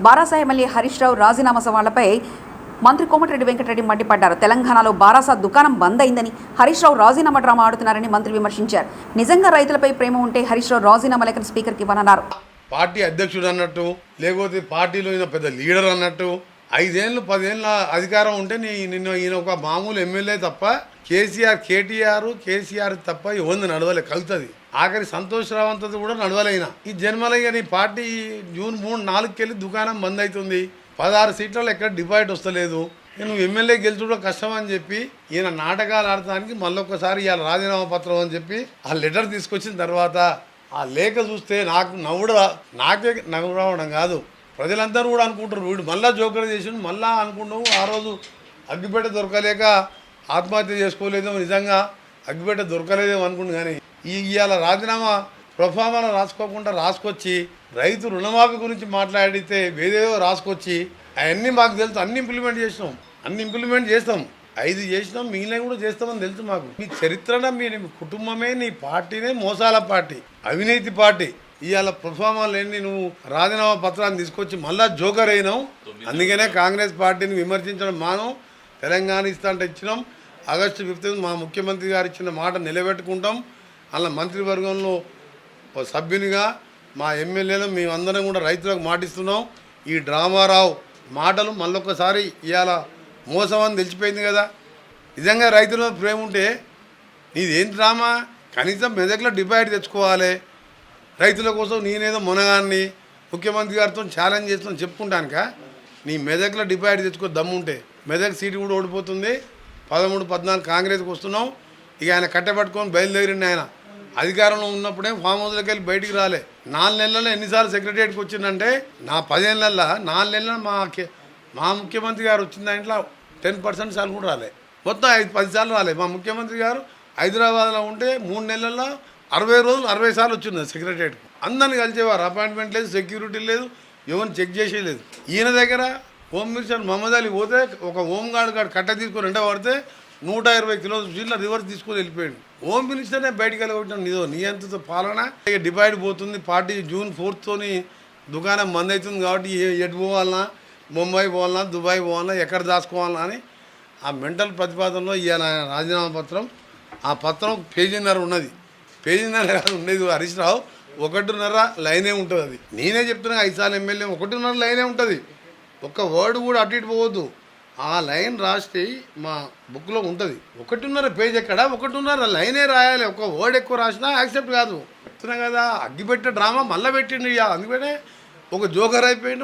బారాసా MLA Harish Rao రాజీనామా సవాళ్లపై మంత్రి కోమటిరెడ్డి వెంకటరెడ్డి మండిపడ్డారు. తెలంగాణలో బారాసా దుకాణం బంద్ అయిందని, హరీష్ రావు రాజీనామా డ్రామా ఆడుతున్నారని మంత్రి విమర్శించారు. నిజంగా రైతులపై ప్రేమ ఉంటే హరీష్ రావు రాజీనామా లేఖను స్పీకర్కి ఇవ్వనన్నారు. పార్టీ అధ్యక్షుడు అన్నట్టు, లేకపోతే పార్టీలో ఈయన పెద్ద లీడర్ అన్నట్టు, 5 ఏళ్ళు 10 ఏళ్ళ అధికారం ఉంటే ఈయన ఒక మామూలు ఎమ్మెల్యే తప్ప, కేసీఆర్ తప్ప ఎవరిని నడవలే, కలుతుంది. ఆఖరి సంతోష్ రావంతది కూడా నడవలేనా. ఈ జన్మలయ్య నీ పార్టీ జూన్ 3-4కి వెళ్ళి దుకాణం బంద్ అవుతుంది. 16 సీట్లలో ఎక్కడ డిపాజిట్ వస్తలేదు. నువ్వు ఎమ్మెల్యే గెలుచుకోవడం కష్టం అని చెప్పి ఈయన నాటకాలు ఆడటానికి మళ్ళొక్కసారి ఇవాళ రాజీనామా పత్రం అని చెప్పి ఆ లెటర్ తీసుకొచ్చిన తర్వాత ఆ లేఖ చూస్తే నాకే నవ్వు రావడం కాదు, ప్రజలందరూ కూడా అనుకుంటారు వీడు మళ్ళా జోకర్ చేసి మళ్ళా అనుకుంటాము. ఆ రోజు అగ్గిపేట దొరకలేక ఆత్మహత్య చేసుకోలేదేమో, నిజంగా అగ్గిపేట దొరకలేదేమో అనుకుంటు. కానీ ఇవాళ రాజీనామా ప్రొఫామాలో రాసుకొచ్చి రైతు రుణమాఫీ గురించి మాట్లాడితే వేదేదో రాసుకొచ్చి అవన్నీ మాకు తెలుసు, అన్ని ఇంప్లిమెంట్ చేస్తాం 5 చేసినాం, మిగిలిన కూడా చేస్తామని తెలుసు మాకు. మీ చరిత్రన మీ కుటుంబమే, నీ పార్టీనే మోసాల పార్టీ, అవినీతి పార్టీ. ఇవాళ ప్రొఫామాలు ఎన్ని నువ్వు రాజీనామా పత్రాన్ని తీసుకొచ్చి మళ్ళా జోకర్ అయినావు. అందుకనే కాంగ్రెస్ పార్టీని విమర్శించడం మానం. తెలంగాణ ఇస్తా అంటే ఇచ్చినాం. ఆగస్టు 15 మా ముఖ్యమంత్రి గారు ఇచ్చిన మాట నిలబెట్టుకుంటాం. అలా మంత్రివర్గంలో సభ్యునిగా మా ఎమ్మెల్యేలు మేమందరం కూడా రైతులకు మాటిస్తున్నాం. ఈ డ్రామారావు మాటలు మళ్ళొక్కసారి ఇవాళ మోసం అని తెలిసిపోయింది కదా. నిజంగా రైతుల ప్రేమ ఉంటే నీదేం డ్రామా? కనీసం మెదక్లో డిపాజిట్ తెచ్చుకోవాలి. రైతుల కోసం నేనేదో మునగాన్ని ముఖ్యమంత్రి గారితో ఛాలెంజ్ చేస్తాను చెప్పుకుంటానుక. నీ మెదక్లో డిపాజిట్ తెచ్చుకో దమ్ముంటే. మెదక్ సీటు కూడా ఓడిపోతుంది. 13-14 కాంగ్రెస్కి వస్తున్నాం. ఇక ఆయన కట్టబట్టుకొని బయలుదేరిండి. ఆయన అధికారంలో ఉన్నప్పుడే ఫామ్ హౌస్లోకి వెళ్ళి బయటికి రాలే. 4 నెలల్లో ఎన్నిసార్లు సెక్రటరియట్కి వచ్చిందంటే, నా 10 ఏళ్ళల్లో 4 నెలల్లో మా ముఖ్యమంత్రి గారు వచ్చిన దాంట్లో 10% సార్లు కూడా రాలే. మొత్తం 5-10 సార్లు రాలే. మా ముఖ్యమంత్రి గారు హైదరాబాద్లో ఉంటే 3 నెలల్లో 60 రోజులు 60 సార్లు వచ్చింది సెక్రటరియట్కి. అందరిని కలిసేవారు. అపాయింట్మెంట్ లేదు, సెక్యూరిటీ లేదు, ఎవరిని చెక్ చేసేయలేదు. ఈయన దగ్గర హోమ్ మినిస్టర్ మహమ్మద్ అలీ పోతే ఒక హోంగార్డ్ కట్ట తీసుకొని వెంట పడితే 120 కిలోమీటర్ల రివర్స్ తీసుకొని వెళ్ళిపోయాడు. హోమ్ మినిస్టర్నే బయటికి వెళ్ళగొట్టినాం. నిజం నియంత్రిత పాలన. ఇక డిపాజిట్ పోతుంది. పార్టీ జూన్ 4th దుకాణం బంద్ అవుతుంది కాబట్టి ఎటు పోవాలన్నా, ముంబై పోవాలన్నా, దుబాయ్ పోవాలన్నా, ఎక్కడ దాచుకోవాలన్నా అని ఆ మెంటల్ ప్రతిపాదనలో ఇవాళ రాజీనామా పత్రం. ఆ పత్రం పేజీన్నర ఉన్నది. పేజీన్నర కాదు ఉండేది హరీష్ రావు, 1.5 లైనే ఉంటుంది. అది నేనే చెప్తున్నా. 5 సార్లు ఎమ్మెల్యే 1.5 లైనే ఉంటుంది. ఒక్క వర్డ్ కూడా అటు ఇటు పోవద్దు. ఆ లైన్ రాస్తే మా బుక్లో ఉంటుంది. 1.5 పేజ్ ఎక్కడ, 1.5 లైనే రాయాలి. ఒక వర్డ్ ఎక్కువ రాసినా యాక్సెప్ట్ కాదు. చెప్తున్నా కదా, అగ్గిపెట్టే డ్రామా మళ్ళీ పెట్టిండు. అందుకనే ఒక జోకర్ అయిపోయిండు.